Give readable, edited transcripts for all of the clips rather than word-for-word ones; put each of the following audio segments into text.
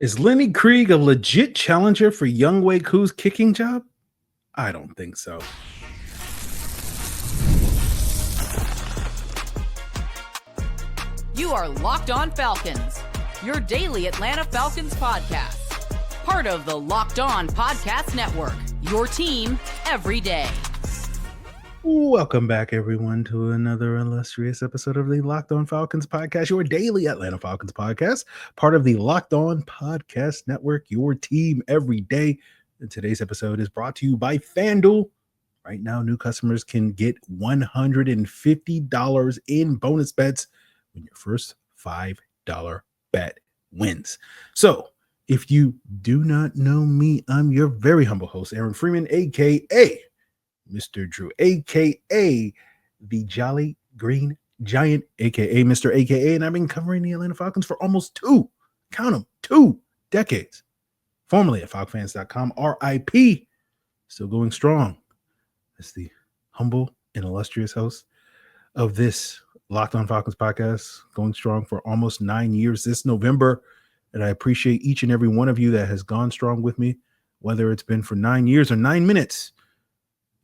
Is Lenny Krieg a legit challenger for Younghoe Koo's kicking job? I don't think so. You are Locked On Falcons, your daily Atlanta Falcons podcast. Part of the Locked On Podcast Network, your team every day. Welcome back, everyone, to another illustrious episode of the Locked On Falcons podcast, your daily Atlanta Falcons podcast, part of the Locked On Podcast Network, your team every day. And today's episode is brought to you by FanDuel. Right now, new customers can get $150 in bonus bets when your first $5 bet wins. So, if you do not know me, I'm your very humble host, Aaron Freeman, aka Mr. Drew, aka the Jolly Green Giant, aka Mr. AKA, and I've been covering the Atlanta Falcons for almost two decades. Formerly at FalcFans.com, RIP, still going strong as the humble and illustrious host of this Locked On Falcons podcast, going strong for almost 9 years this November. And I appreciate each and every one of you that has gone strong with me, whether it's been for 9 years or 9 minutes.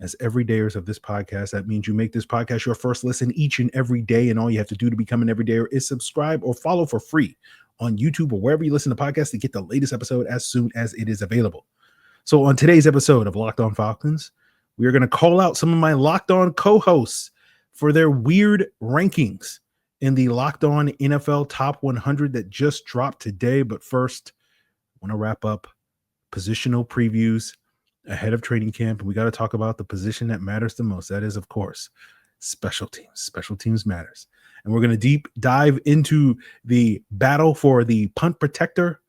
As everydayers of this podcast, that means you make this podcast your first listen each and every day. And all you have to do to become an everydayer is subscribe or follow for free on YouTube or wherever you listen to podcasts to get the latest episode as soon as it is available. So on today's episode of Locked On Falcons, we are going to call out some of my Locked On co-hosts for their weird rankings in the Locked On NFL Top 100 that just dropped today. But first, I want to wrap up positional previews ahead of training camp. And we got to talk about the position that matters the most. That is, of course, special teams. Special teams matters. And we're going to deep dive into the battle for the punt protector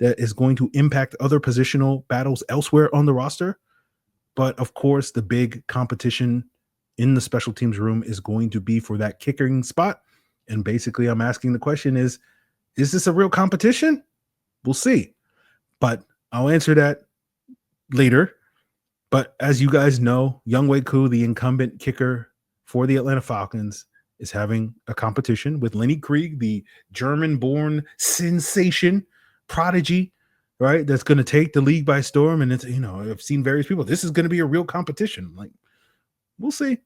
that is going to impact other positional battles elsewhere on the roster. But of course, the big competition in the special teams room is going to be for that kicking spot. And basically, I'm asking the question is this a real competition? We'll see. But I'll answer that later. But as you guys know, Younghoe Koo, the incumbent kicker for the Atlanta Falcons, is having a competition with Lenny Krieg, the German-born sensation prodigy, right? That's going to take the league by storm. And it's, I've seen various people. This is going to be a real competition. Like, we'll see.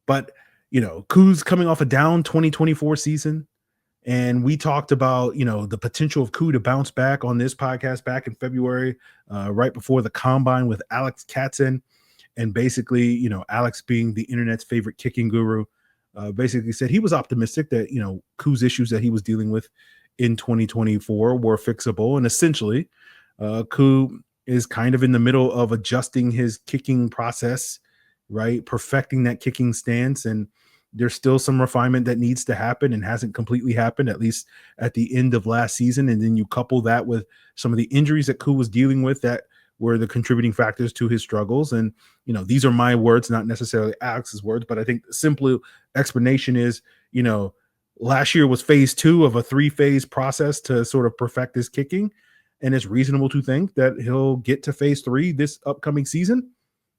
But, Koo's coming off a down 2024 season. And we talked about, the potential of Koo to bounce back on this podcast back in February, right before the combine with Alex Katzen. And basically, Alex being the internet's favorite kicking guru, basically said he was optimistic that, Koo's issues that he was dealing with in 2024 were fixable. And essentially, Koo is kind of in the middle of adjusting his kicking process, right? Perfecting that kicking stance. And there's still some refinement that needs to happen and hasn't completely happened, at least at the end of last season. And then you couple that with some of the injuries that Koo was dealing with that were the contributing factors to his struggles. And, these are my words, not necessarily Alex's words, but I think the simple explanation is, last year was phase 2 of a 3-phase process to sort of perfect his kicking. And it's reasonable to think that he'll get to phase 3 this upcoming season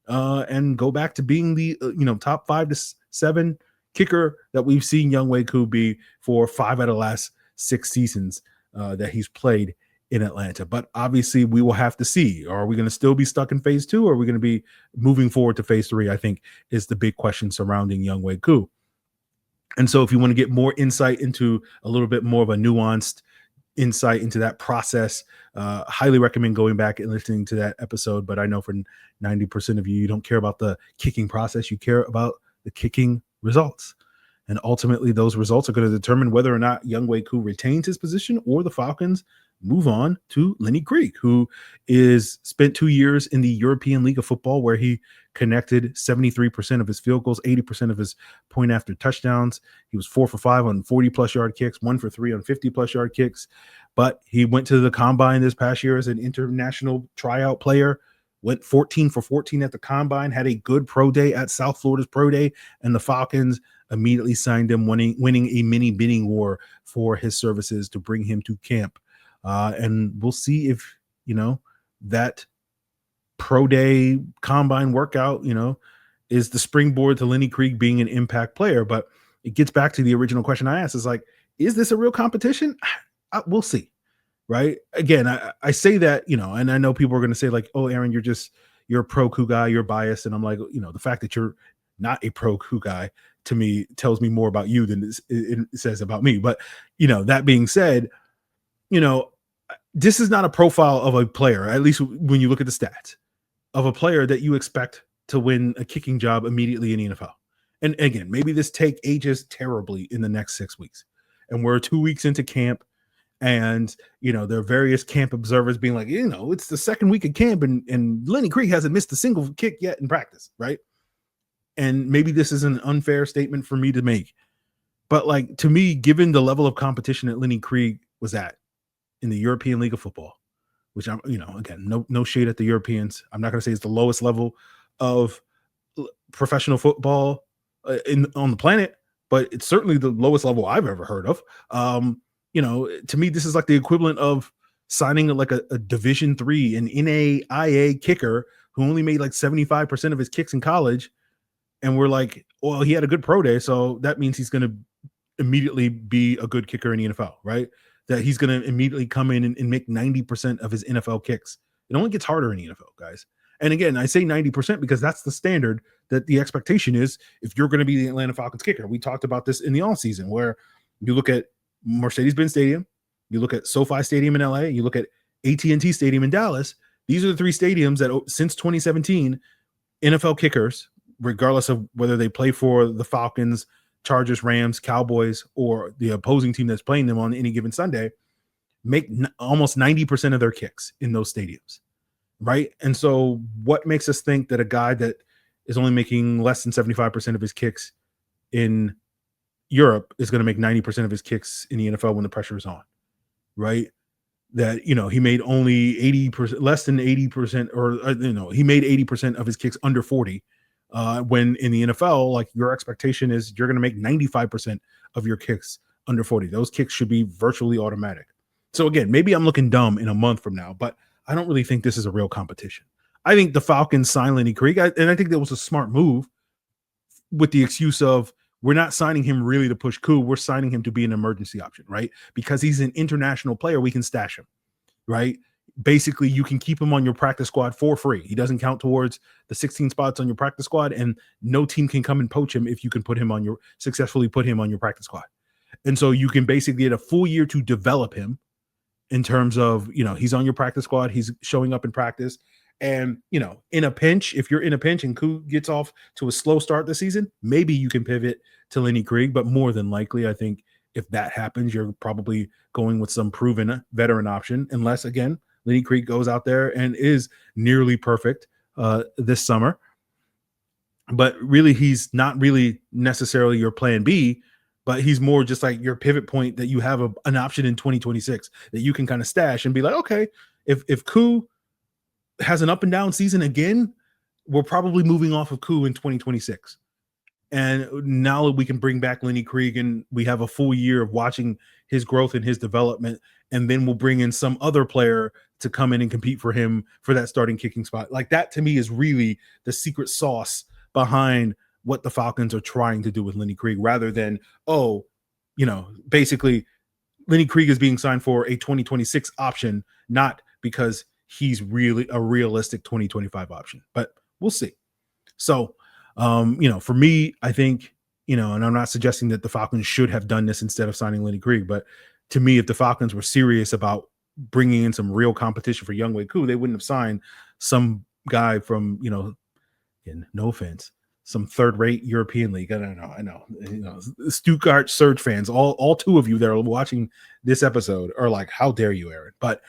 and go back to being the, top 5 to 7 kicker that we've seen Younghoe Koo be for 5 out of the last 6 seasons that he's played in Atlanta. But obviously we will have to see. Are we going to still be stuck in phase 2 or are we going to be moving forward to phase 3? I think is the big question surrounding Younghoe Koo. And so if you want to get more insight into a little bit more of a nuanced insight into that process, highly recommend going back and listening to that episode. But I know for 90% of you, you don't care about the kicking process. You care about the kicking results. And ultimately, those results are going to determine whether or not Younghoe Koo retains his position or the Falcons move on to Lenny Krieg, who is spent 2 years in the European League of Football, where he connected 73% of his field goals, 80% of his point after touchdowns. He was 4 for 5 on 40-plus yard kicks, 1 for 3 on 50-plus yard kicks. But he went to the combine this past year as an international tryout player, went 14 for 14 at the combine, had a good pro day at South Florida's pro day, and the Falcons immediately signed him, winning a mini bidding war for his services to bring him to camp. And we'll see if, that pro day combine workout, is the springboard to Lenny Krieg being an impact player. But it gets back to the original question I asked is like, is this a real competition? We'll see. right? Again, I say that, and I know people are going to say like, oh, Aaron, you're a pro Koo guy, you're biased. And I'm like, the fact that you're not a pro Koo guy to me tells me more about you than it says about me. But, that being said, this is not a profile of a player, at least when you look at the stats, of a player that you expect to win a kicking job immediately in the NFL. And again, maybe this take ages terribly in the next 6 weeks. And we're 2 weeks into camp. And, there are various camp observers being like, it's the second week of camp and Lenny Krieg hasn't missed a single kick yet in practice, right? And maybe this is an unfair statement for me to make. But like, to me, given the level of competition that Lenny Krieg was at in the European League of Football, which I'm, again, no shade at the Europeans. I'm not going to say it's the lowest level of professional football on the planet, but it's certainly the lowest level I've ever heard of. To me, this is like the equivalent of signing like a Division III, an NAIA kicker who only made like 75% of his kicks in college. And we're like, well, he had a good pro day, so that means he's going to immediately be a good kicker in the NFL, right? That he's going to immediately come in and make 90% of his NFL kicks. It only gets harder in the NFL, guys. And again, I say 90% because that's the standard that the expectation is if you're going to be the Atlanta Falcons kicker. We talked about this in the offseason where you look at Mercedes-Benz Stadium, you look at SoFi Stadium in LA, you look at AT&T Stadium in Dallas. These are the three stadiums that since 2017, NFL kickers, regardless of whether they play for the Falcons, Chargers, Rams, Cowboys, or the opposing team that's playing them on any given Sunday, make almost 90% of their kicks in those stadiums, right? And so what makes us think that a guy that is only making less than 75% of his kicks in Europe is going to make 90% of his kicks in the NFL when the pressure is on, right? That, he made only 80%, less than 80%, or, he made 80% of his kicks under 40. When in the NFL, like your expectation is you're going to make 95% of your kicks under 40. Those kicks should be virtually automatic. So again, maybe I'm looking dumb in a month from now, but I don't really think this is a real competition. I think the Falcons signed Lenny Krieg, and I think that was a smart move with the excuse of we're not signing him really to push Koo. We're signing him to be an emergency option, right? Because he's an international player, we can stash him, right? Basically, you can keep him on your practice squad for free. He doesn't count towards the 16 spots on your practice squad, and no team can come and poach him if you can successfully put him on your practice squad. And so you can basically get a full year to develop him in terms of, he's on your practice squad, he's showing up in practice. And, in a pinch, if you're in a pinch and Koo gets off to a slow start this season, maybe you can pivot to Lenny Krieg. But more than likely, I think if that happens, you're probably going with some proven veteran option, unless, again, Lenny Krieg goes out there and is nearly perfect this summer. But really, he's not really necessarily your plan B, but he's more just like your pivot point that you have an option in 2026 that you can kind of stash and be like, okay, if Koo has an up and down season again, we're probably moving off of Koo in 2026. And now we can bring back Lenny Krieg and we have a full year of watching his growth and his development. And then we'll bring in some other player to come in and compete for him for that starting kicking spot. Like that to me is really the secret sauce behind what the Falcons are trying to do with Lenny Krieg, rather than, basically Lenny Krieg is being signed for a 2026 option, not because he's really a realistic 2025 option, but we'll see. So, for me, I think, and I'm not suggesting that the Falcons should have done this instead of signing Lenny Krieg, but to me, if the Falcons were serious about bringing in some real competition for Younghoe Koo, they wouldn't have signed some guy from, again, no offense, some third-rate European league. I know. Stuttgart Surge fans, all two of you that are watching this episode are like, how dare you, Aaron? But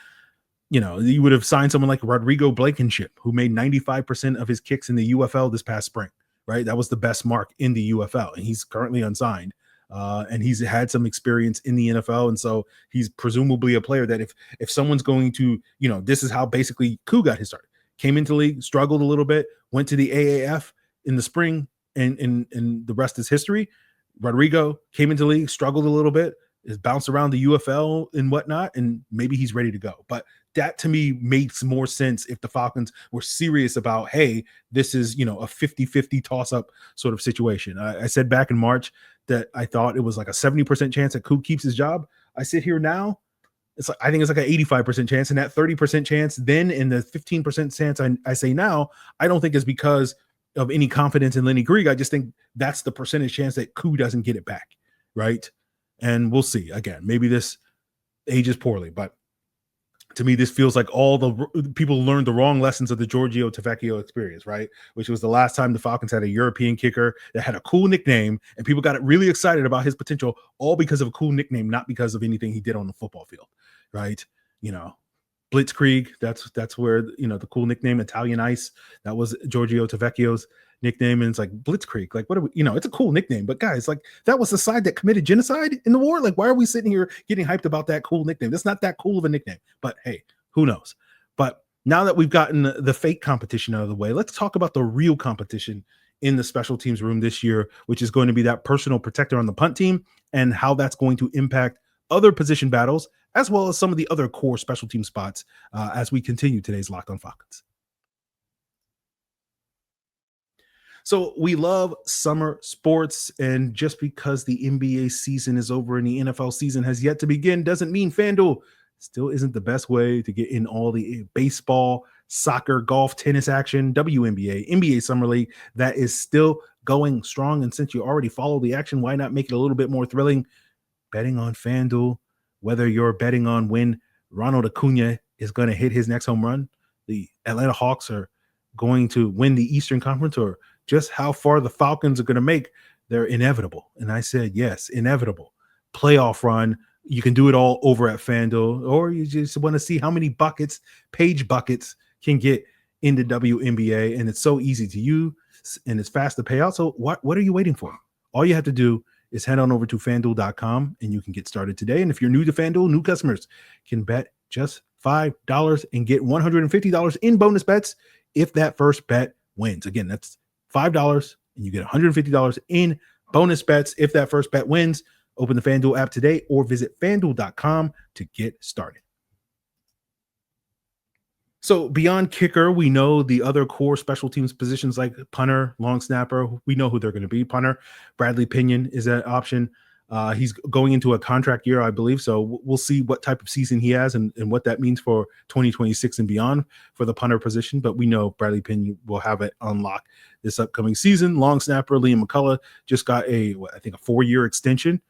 you would have signed someone like Rodrigo Blankenship, who made 95% of his kicks in the UFL this past spring, right? That was the best mark in the UFL, and he's currently unsigned. And he's had some experience in the NFL. And so he's presumably a player that if someone's going to, this is how basically Koo got his start. Came into the league, struggled a little bit, went to the AAF in the spring, and the rest is history. Rodrigo came into the league, struggled a little bit, is bounced around the UFL and whatnot, and maybe he's ready to go. But that to me makes more sense if the Falcons were serious about, hey, this is, a 50-50 toss-up sort of situation. I said back in March that I thought it was like a 70% chance that Koo keeps his job. I sit here now I think it's like an 85% chance, and that 30% chance then in the 15% chance I say now, I don't think is because of any confidence in Lenny Krieg. I just think that's the percentage chance that Koo doesn't get it back, right? And we'll see. Again, maybe this ages poorly, but to me, this feels like all the people learned the wrong lessons of the Giorgio Tavecchio experience, right? Which was the last time the Falcons had a European kicker that had a cool nickname, and people got really excited about his potential, all because of a cool nickname, not because of anything he did on the football field, right? Blitzkrieg, that's where, the cool nickname, Italian Ice, that was Giorgio Tavecchio's nickname, and it's like Blitzkrieg, like what are we, it's a cool nickname, but guys, like that was the side that committed genocide in the war. Like, why are we sitting here getting hyped about that cool nickname? That's not that cool of a nickname, but hey, who knows? But now that we've gotten the fake competition out of the way, let's talk about the real competition in the special teams room this year, which is going to be that personal protector on the punt team and how that's going to impact other position battles, as well as some of the other core special team spots as we continue today's Locked On Falcons. So we love summer sports, and just because the NBA season is over and the NFL season has yet to begin doesn't mean FanDuel still isn't the best way to get in all the baseball, soccer, golf, tennis action, WNBA, NBA Summer League that is still going strong. And since you already follow the action, why not make it a little bit more thrilling? Betting on FanDuel, whether you're betting on when Ronald Acuna is going to hit his next home run, the Atlanta Hawks are going to win the Eastern Conference, or just how far the Falcons are going to make, they're inevitable. And I said, yes, inevitable. Playoff run. You can do it all over at FanDuel, or you just want to see how many page buckets can get into WNBA. And it's so easy to use and it's fast to pay out. So what are you waiting for? All you have to do is head on over to FanDuel.com and you can get started today. And if you're new to FanDuel, new customers can bet just $5 and get $150 in bonus bets if that first bet wins. Again, that's $5 and you get $150 in bonus bets if that first bet wins. Open the FanDuel app today or visit FanDuel.com to get started. So beyond kicker, we know the other core special teams positions like punter, long snapper. We know who they're going to be. Punter, Bradley Pinion is that option. He's going into a contract year, I believe. So we'll see what type of season he has and what that means for 2026 and beyond for the punter position. But we know Bradley Pinion will have it unlocked this upcoming season. Long snapper, Liam McCullough just got a 4-year extension.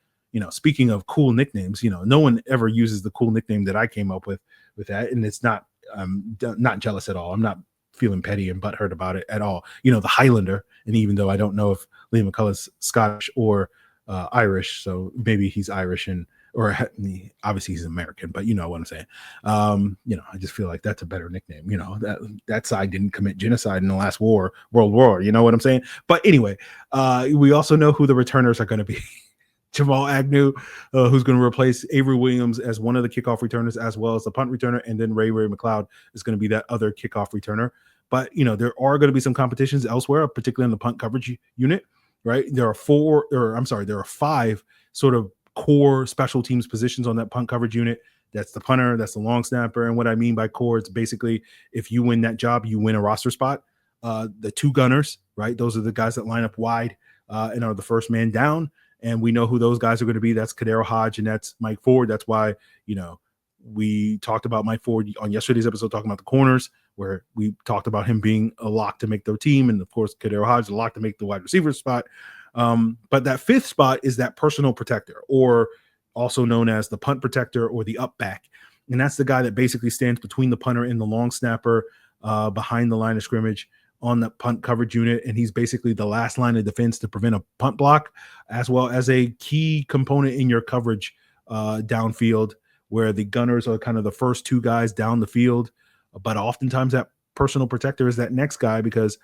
Speaking of cool nicknames, no one ever uses the cool nickname that I came up with that. And it's not, I'm not jealous at all. I'm not feeling petty and butthurt about it at all. The Highlander. And even though I don't know if Liam McCullough's Scottish or Irish, so maybe he's Irish or obviously he's American, but you know what I'm saying. I just feel like that's a better nickname. That side didn't commit genocide in the last World War. You know what I'm saying? But anyway, we also know who the returners are going to be. Jamal Agnew, who's going to replace Avery Williams as one of the kickoff returners, as well as the punt returner, and then Ray McLeod is going to be that other kickoff returner. But there are going to be some competitions elsewhere, particularly in the punt coverage unit. Right, there are 5 sort of core special teams positions on that punt coverage unit. That's the punter, that's the long snapper, and what I mean by core, it's basically if you win that job, you win a roster spot. The 2 gunners, right? Those are the guys that line up wide and are the first man down. And we know who those guys are going to be. That's Kadero Hodge and that's Mike Ford. That's why, we talked about Mike Ford on yesterday's episode, talking about the corners, where we talked about him being a lock to make their team. And of course, Kadero Hodge, a lock to make the wide receiver spot. But that 5th spot is that personal protector, or also known as the punt protector or the up back. And that's the guy that basically stands between the punter and the long snapper behind the line of scrimmage on the punt coverage unit. And he's basically the last line of defense to prevent a punt block, as well as a key component in your coverage downfield, where the gunners are kind of the first 2 guys down the field. But oftentimes that personal protector is that next guy, because,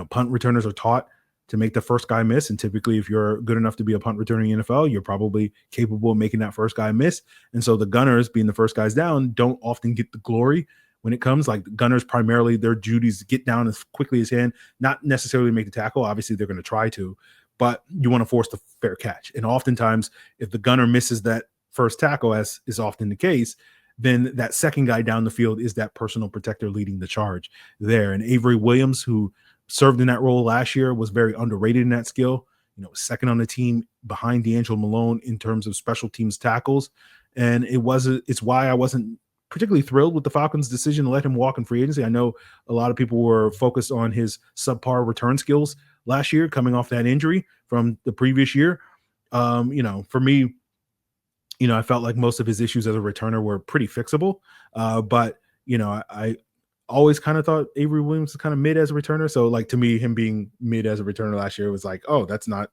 punt returners are taught to make the first guy miss. And typically, if you're good enough to be a punt returner in the NFL, you're probably capable of making that first guy miss. And so the gunners, being the first guys down, don't often get the glory when it comes. Like, the gunners, primarily their duties to get down as quickly as can, not necessarily make the tackle. Obviously they're going to try to, but you want to force the fair catch. And oftentimes if the gunner misses that first tackle, as is often the case, then that second guy down the field is that personal protector leading the charge there. And Avery Williams, who served in that role last year, was very underrated in that skill. Second on the team behind D'Angelo Malone in terms of special teams tackles. And it's why I wasn't particularly thrilled with the Falcons' decision to let him walk in free agency. I know a lot of people were focused on his subpar return skills last year, coming off that injury from the previous year. For me, I felt like most of his issues as a returner were pretty fixable. But I always kind of thought Avery Williams was kind of mid as a returner. So like to me, him being mid as a returner last year was like, oh, that's not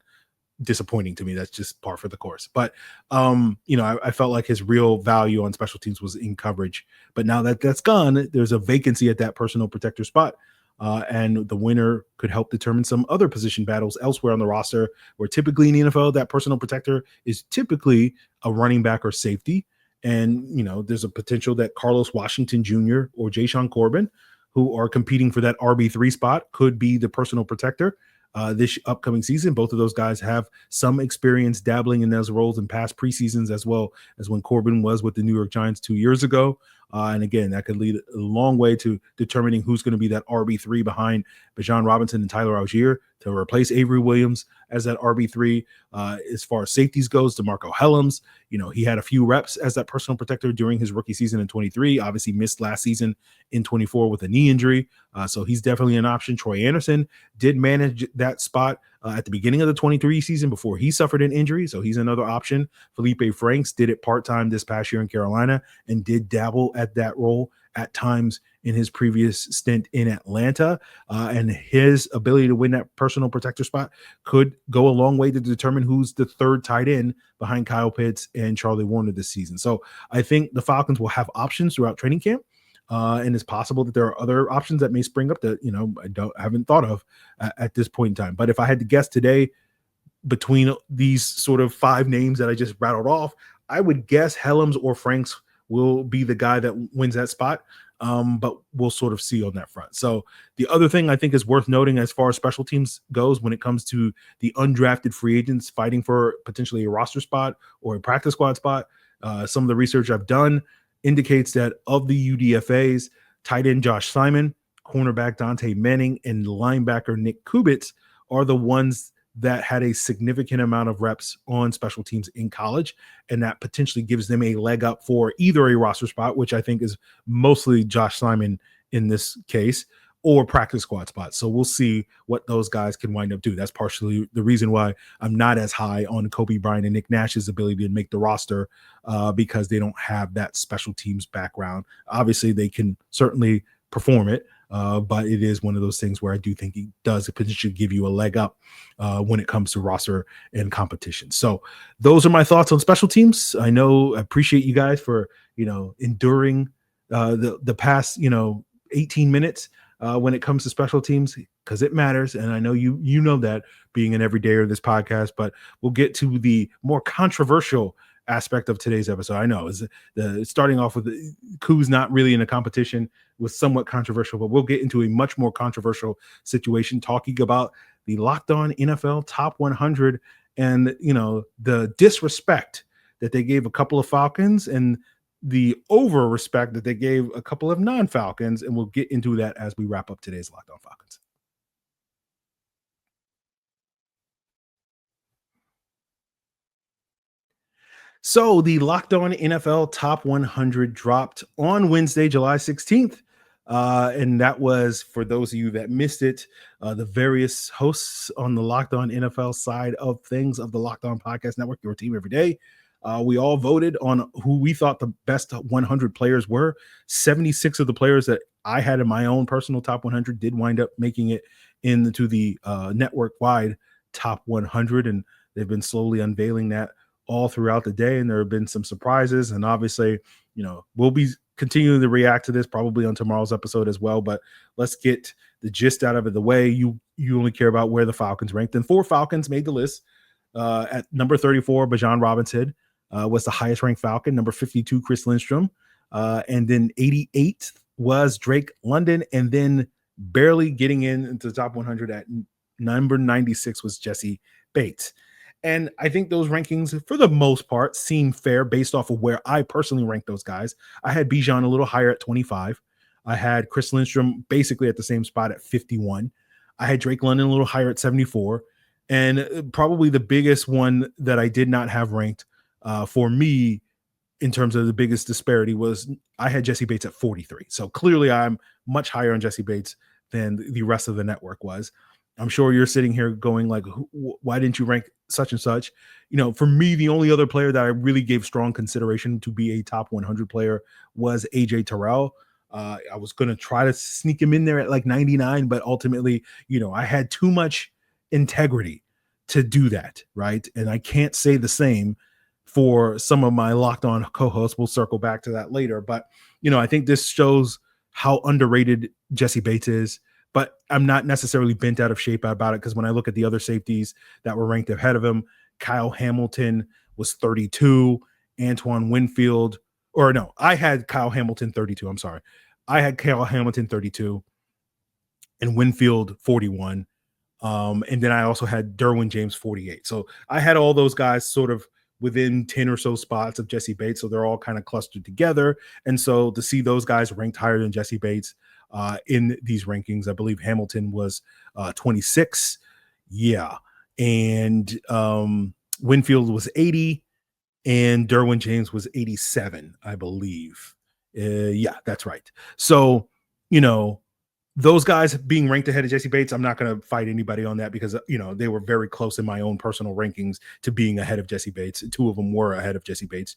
disappointing to me. That's just par for the course. But I felt like his real value on special teams was in coverage. But now that that's gone, there's a vacancy at that personal protector spot. And the winner could help determine some other position battles elsewhere on the roster, where typically in the NFL, that personal protector is typically a running back or safety. And, there's a potential that Carlos Washington Jr. or Jashaun Corbin, who are competing for that RB3 spot, could be the personal protector this upcoming season. Both of those guys have some experience dabbling in those roles in past preseasons, as well as when Corbin was with the New York Giants 2 years ago. And again, that could lead a long way to determining who's going to be that RB3 behind Bijan Robinson and Tyler Algier to replace Avery Williams as that RB3. As far as safeties goes, DeMarco Hellams, he had a few reps as that personal protector during his rookie season in 23, obviously missed last season in 24 with a knee injury. So he's definitely an option. Troy Anderson did manage that spot at the beginning of the 23 season before he suffered an injury. So he's another option. Felipe Franks did it part-time this past year in Carolina and did dabble at that role at times in his previous stint in Atlanta. And his ability to win that personal protector spot could go a long way to determine who's the third tight end behind Kyle Pitts and Charlie Warner this season. So I think the Falcons will have options throughout training camp. And it's possible that there are other options that may spring up that, I haven't thought of at this point in time. But if I had to guess today between these sort of 5 names that I just rattled off, I would guess Hellams or Franks will be the guy that wins that spot. But we'll sort of see on that front. So the other thing I think is worth noting as far as special teams goes, when it comes to the undrafted free agents fighting for potentially a roster spot or a practice squad spot, some of the research I've done indicates that of the UDFAs, tight end Josh Simon, cornerback Dante Manning, and linebacker Nick Kubitz are the ones that had a significant amount of reps on special teams in college, and that potentially gives them a leg up for either a roster spot, which I think is mostly Josh Simon in this case, or practice squad spots. So we'll see what those guys can wind up doing. That's partially the reason why I'm not as high on Kobe Bryant and Nick Nash's ability to make the roster, because they don't have that special teams background. Obviously, they can certainly perform it, but it is one of those things where I do think he does potentially give you a leg up when it comes to roster and competition. So those are my thoughts on special teams. I appreciate you guys for, enduring the past, 18 minutes when it comes to special teams, because it matters. And I know you know that being an everydayer of this podcast, but we'll get to the more controversial aspect of today's episode. I know is starting off with Koo's not really in a competition was somewhat controversial, but we'll get into a much more controversial situation talking about the Locked On NFL Top 100 and, the disrespect that they gave a couple of Falcons and the over respect that they gave a couple of non-Falcons. And we'll get into that as we wrap up today's Locked On Falcons. So the Locked On NFL Top 100 dropped on Wednesday, July 16th. And that was, for those of you that missed it, the various hosts on the Locked On NFL side of things of the Locked On Podcast Network, your team every day. We all voted on who we thought the best 100 players were. 76 of the players that I had in my own personal top 100 did wind up making it into the network-wide top 100, and they've been slowly unveiling that all throughout the day, and there have been some surprises, and obviously, we'll be continuing to react to this probably on tomorrow's episode as well, but let's get the gist out of it the way you only care about where the Falcons ranked, and 4 Falcons made the list. At number 34, Bijan Robinson was the highest ranked Falcon. Number 52, Chris Lindstrom. And then 88 was Drake London. And then barely getting into the top 100 at number 96 was Jesse Bates. And I think those rankings, for the most part, seem fair based off of where I personally rank those guys. I had Bijan a little higher at 25. I had Chris Lindstrom basically at the same spot at 51. I had Drake London a little higher at 74. And probably the biggest one that I did not have ranked for me in terms of the biggest disparity was I had Jesse Bates at 43. So clearly I'm much higher on Jesse Bates than the rest of the network was. I'm sure you're sitting here going like, why didn't you rank such and such? For me, the only other player that I really gave strong consideration to be a top 100 player was AJ Terrell. I was going to try to sneak him in there at like 99, but ultimately, I had too much integrity to do that, right? And I can't say the same for some of my Locked On co-hosts. We'll circle back to that later. But, I think this shows how underrated Jesse Bates is. But I'm not necessarily bent out of shape about it, because when I look at the other safeties that were ranked ahead of him, Kyle Hamilton was 32, Antoine Winfield, or no, I had Kyle Hamilton 32. I'm sorry. I had Kyle Hamilton 32 and Winfield 41. And then I also had Derwin James 48. So I had all those guys sort of within 10 or so spots of Jesse Bates. So they're all kind of clustered together. And so to see those guys ranked higher than Jesse Bates in these rankings, I believe Hamilton was 26. Yeah. And Winfield was 80 and Derwin James was 87, I believe. Yeah, that's right. So, those guys being ranked ahead of Jesse Bates, I'm not going to fight anybody on that, because, they were very close in my own personal rankings to being ahead of Jesse Bates. Two of them were ahead of Jesse Bates,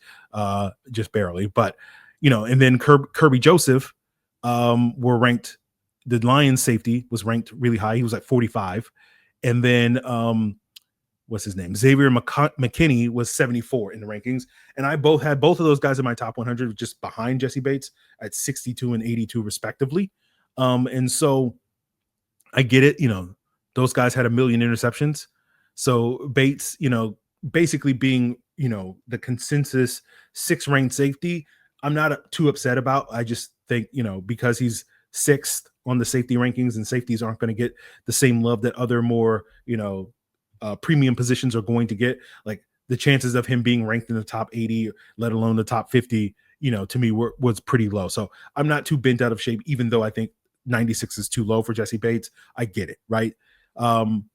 just barely. But, and then Kirby Joseph were ranked. The Lions safety was ranked really high. He was like 45. And then what's his name? Xavier McKinney was 74 in the rankings. And I had both of those guys in my top 100, just behind Jesse Bates at 62 and 82 respectively. And so I get it. Those guys had 1 million interceptions. So Bates, basically being, the consensus 6th ranked safety, I'm not too upset about. I just think, because he's 6th on the safety rankings, and safeties aren't going to get the same love that other more, premium positions are going to get. Like, the chances of him being ranked in the top 80, let alone the top 50, to me was pretty low. So I'm not too bent out of shape, even though I think 96 is too low for Jesse Bates. I get it, right? I'm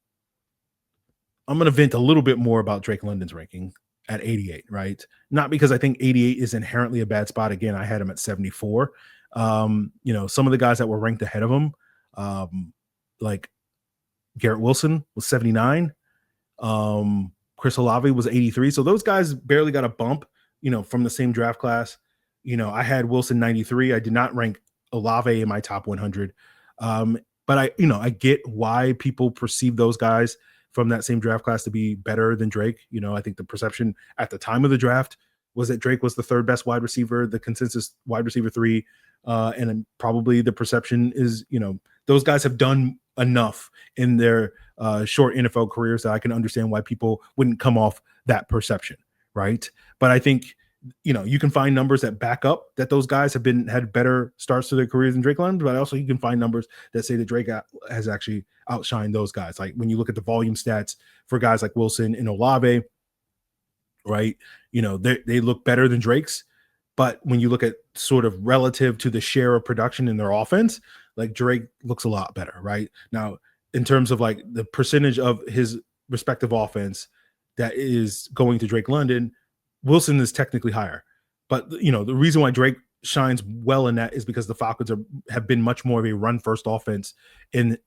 going to vent a little bit more about Drake London's ranking at 88, right? Not because I think 88 is inherently a bad spot. Again, I had him at 74. Some of the guys that were ranked ahead of him, like Garrett Wilson was 79. Chris Olave was 83. So those guys barely got a bump, from the same draft class. I had Wilson 93. I did not rank Olave in my top 100. But I get why people perceive those guys from that same draft class to be better than Drake. I think the perception at the time of the draft was that Drake was the 3rd best wide receiver, the consensus wide receiver 3. And probably the perception is, those guys have done enough in their short NFL careers that I can understand why people wouldn't come off that perception, right? But I think, you can find numbers that back up that those guys had better starts to their careers than Drake London, but also you can find numbers that say that Drake has actually outshined those guys. Like when you look at the volume stats for guys like Wilson and Olave, right? They look better than Drake's. But when you look at sort of relative to the share of production in their offense, like Drake looks a lot better, right? Now, in terms of like the percentage of his respective offense that is going to Drake London, Wilson is technically higher. But, the reason why Drake shines well in that is because the Falcons have been much more of a run-first offense,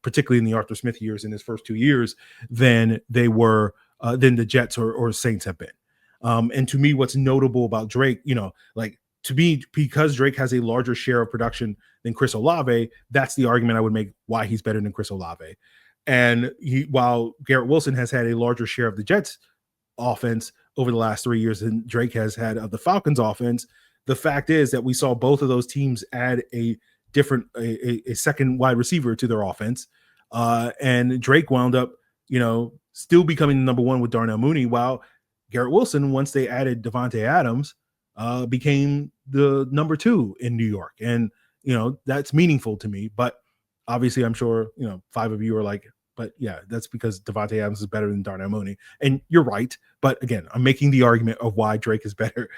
particularly in the Arthur Smith years, in his first 2 years, than they were, than the Jets or Saints have been. And to me, what's notable about Drake, to me, because Drake has a larger share of production than Chris Olave, that's the argument I would make why he's better than Chris Olave. And while Garrett Wilson has had a larger share of the Jets offense over the last 3 years than Drake has had of the Falcons offense, the fact is that we saw both of those teams add a second wide receiver to their offense. And Drake wound up, still becoming number 1 with Darnell Mooney, while Garrett Wilson, once they added Devontae Adams, became the number 2 in New York. And, that's meaningful to me. But obviously, I'm sure, 5 of you are like, but yeah, that's because Devontae Adams is better than Darnell Mooney. And you're right. But again, I'm making the argument of why Drake is better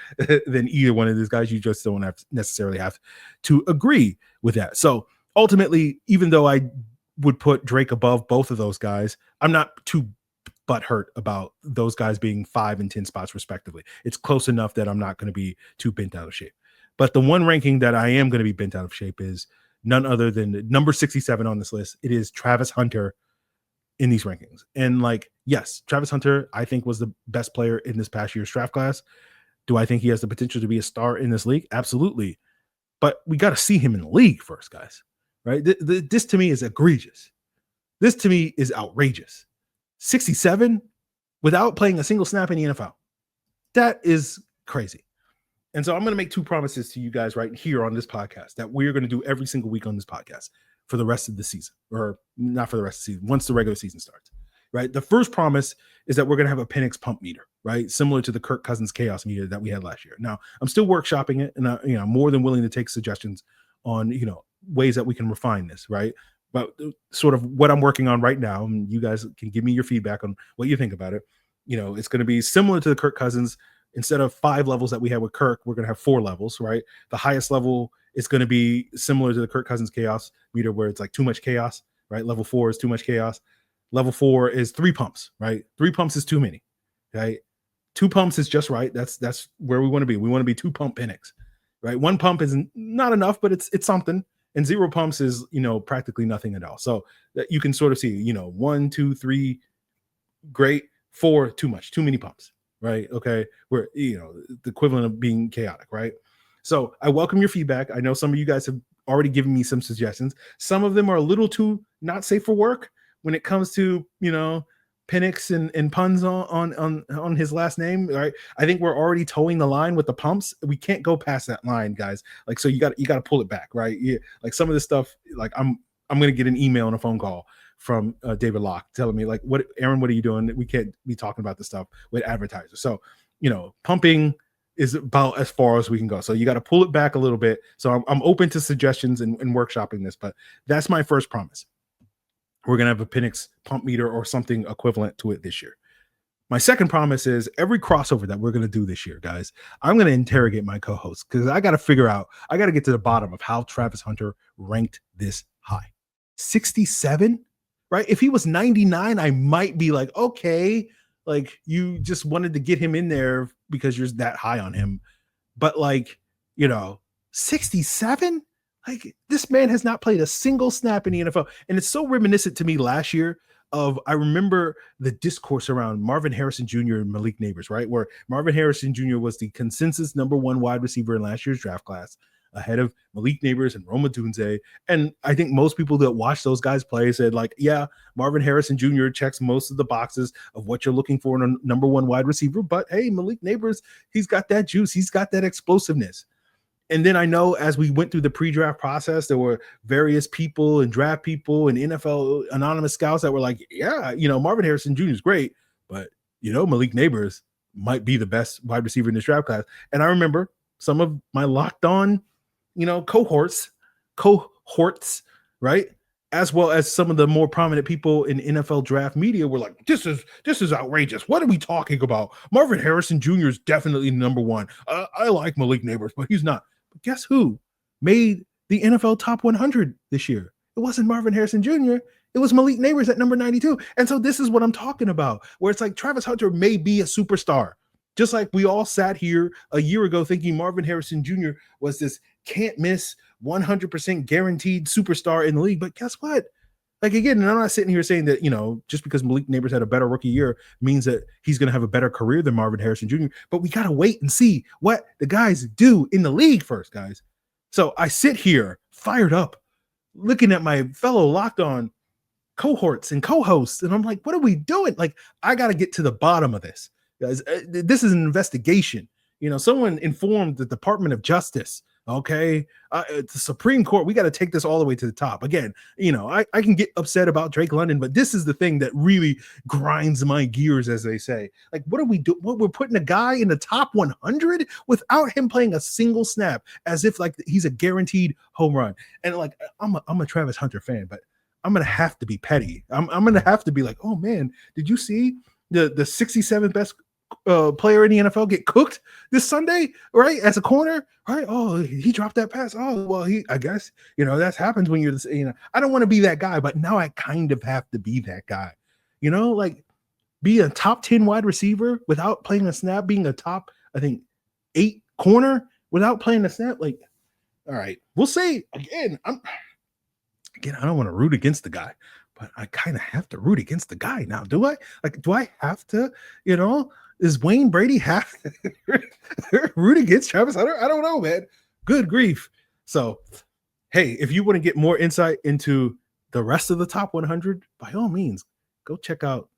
than either one of these guys. You just don't necessarily have to agree with that. So ultimately, even though I would put Drake above both of those guys, I'm not too butthurt about those guys being 5 and 10 spots respectively. It's close enough that I'm not going to be too bent out of shape. But the one ranking that I am going to be bent out of shape is none other than number 67 on this list. It is Travis Hunter in these rankings. And like, yes, Travis Hunter, I think, was the best player in this past year's draft class. Do I think he has the potential to be a star in this league? Absolutely. But we got to see him in the league first, guys, right? This to me is egregious. This to me is outrageous. 67 without playing a single snap in the NFL. That is crazy. And so I'm going to make 2 promises to you guys right here on this podcast that we're going to do every single week on this podcast for the rest of the season, or not for the rest of the season, once the regular season starts, right? The first promise is that we're going to have a Penix pump meter, right? Similar to the Kirk Cousins chaos meter that we had last year. Now, I'm still workshopping it, and I'm more than willing to take suggestions on, ways that we can refine this, right? But sort of what I'm working on right now, and you guys can give me your feedback on what you think about it. It's going to be similar to the Kirk Cousins. Instead of 5 levels that we had with Kirk, we're going to have 4 levels, right? The highest level is going to be similar to the Kirk Cousins chaos meter, where it's like too much chaos, right? Level 4 is too much chaos. Level 4 is 3 pumps, right? 3 pumps is too many, right? 2 pumps is just right. That's where we want to be. We want to be 2 pump Penix, right? 1 pump is not enough, but it's something. And 0 pumps is, practically nothing at all. So that you can sort of see, 1, 2, 3, great. 4, too much, too many pumps, right? Okay. We're, the equivalent of being chaotic, right? So I welcome your feedback. I know some of you guys have already given me some suggestions. Some of them are a little too not safe for work when it comes to, Penix and puns on his last name, right? I think we're already towing the line with the pumps. We can't go past that line, guys. Like, so you got to pull it back, right? Yeah. Like some of this stuff, like I'm going to get an email and a phone call from David Locke telling me like, Aaron, what are you doing? We can't be talking about this stuff with advertisers. So, pumping is about as far as we can go. So you got to pull it back a little bit. So I'm open to suggestions and workshopping this, but that's my first promise. We're going to have a Penix pump meter or something equivalent to it this year. My second promise is every crossover that we're going to do this year, guys, I'm going to interrogate my co-hosts because I got to get to the bottom of how Travis Hunter ranked this high. 67, right? If he was 99, I might be like, okay, like you just wanted to get him in there because you're that high on him. But 67? Like this man has not played a single snap in the NFL. And it's so reminiscent to me last year I remember the discourse around Marvin Harrison Jr. and Malik Nabers, right? Where Marvin Harrison Jr. was the consensus number 1 wide receiver in last year's draft class, ahead of Malik Nabers and Rome Odunze. And I think most people that watched those guys play said like, yeah, Marvin Harrison Jr. checks most of the boxes of what you're looking for in a number 1 wide receiver. But hey, Malik Nabers, he's got that juice. He's got that explosiveness. And then I know as we went through the pre-draft process, there were various people and draft people and NFL anonymous scouts that were like, yeah, Marvin Harrison Jr. is great, but, Malik Nabers might be the best wide receiver in this draft class. And I remember some of my Locked On, cohorts, right? As well as some of the more prominent people in NFL draft media were like, this is outrageous. What are we talking about? Marvin Harrison Jr. is definitely number 1. I like Malik Nabers, but he's not. But guess who made the NFL top 100 this year? It wasn't Marvin Harrison Jr. It was Malik Nabers at number 92. And so this is what I'm talking about, where it's like Travis Hunter may be a superstar. Just like we all sat here a year ago thinking Marvin Harrison Jr. was this can't miss 100% guaranteed superstar in the league. But guess what? Like, again, and I'm not sitting here saying that, just because Malik Nabers had a better rookie year means that he's going to have a better career than Marvin Harrison Jr. But we got to wait and see what the guys do in the league first, guys. So I sit here fired up, looking at my fellow Locked On cohorts and co-hosts, and I'm like, what are we doing? Like, I got to get to the bottom of this, guys. This is an investigation. Someone informed the Department of Justice. Okay. The Supreme Court, we got to take this all the way to the top. Again, I can get upset about Drake London, but this is the thing that really grinds my gears, as they say. Like, what are we doing? We're putting a guy in the top 100 without him playing a single snap, as if like he's a guaranteed home run. And like, I'm a Travis Hunter fan, but I'm going to have to be petty. I'm going to have to be like, oh man, did you see the 67th best player in the NFL get cooked this Sunday, right? As a corner, right? Oh, he dropped that pass. Oh, well, I guess, that happens when you're, I don't want to be that guy, but now I kind of have to be that guy, like be a top 10 wide receiver without playing a snap, being a top, I think, 8 corner without playing a snap. Like, all right, we'll say again, I don't want to root against the guy, but I kind of have to root against the guy now. Do I? Like, do I have to, is Wayne Brady have to root against Travis Hunter? I don't know, man. Good grief. So, hey, if you want to get more insight into the rest of the top 100, by all means, go check out,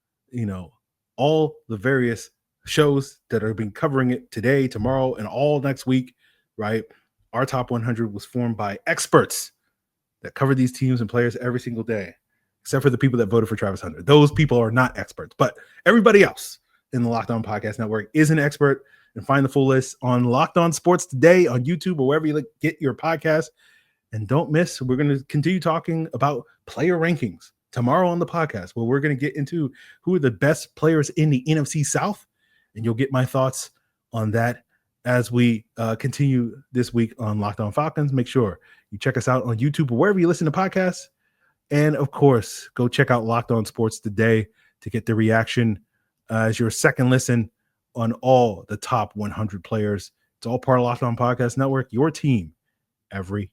all the various shows that have been covering it today, tomorrow, and all next week, right? Our top 100 was formed by experts that cover these teams and players every single day, except for the people that voted for Travis Hunter. Those people are not experts, but everybody else in the Locked On Podcast Network is an expert. And find the full list on Locked On Sports Today on YouTube or wherever you get your podcast. And don't miss, we're going to continue talking about player rankings tomorrow on the podcast, where we're going to get into who are the best players in the NFC South. And you'll get my thoughts on that as we continue this week on Locked On Falcons. Make sure you check us out on YouTube or wherever you listen to podcasts. And, of course, go check out Locked On Sports Today to get the reaction as your second listen on all the top 100 players. It's all part of Locked On Podcast Network, your team every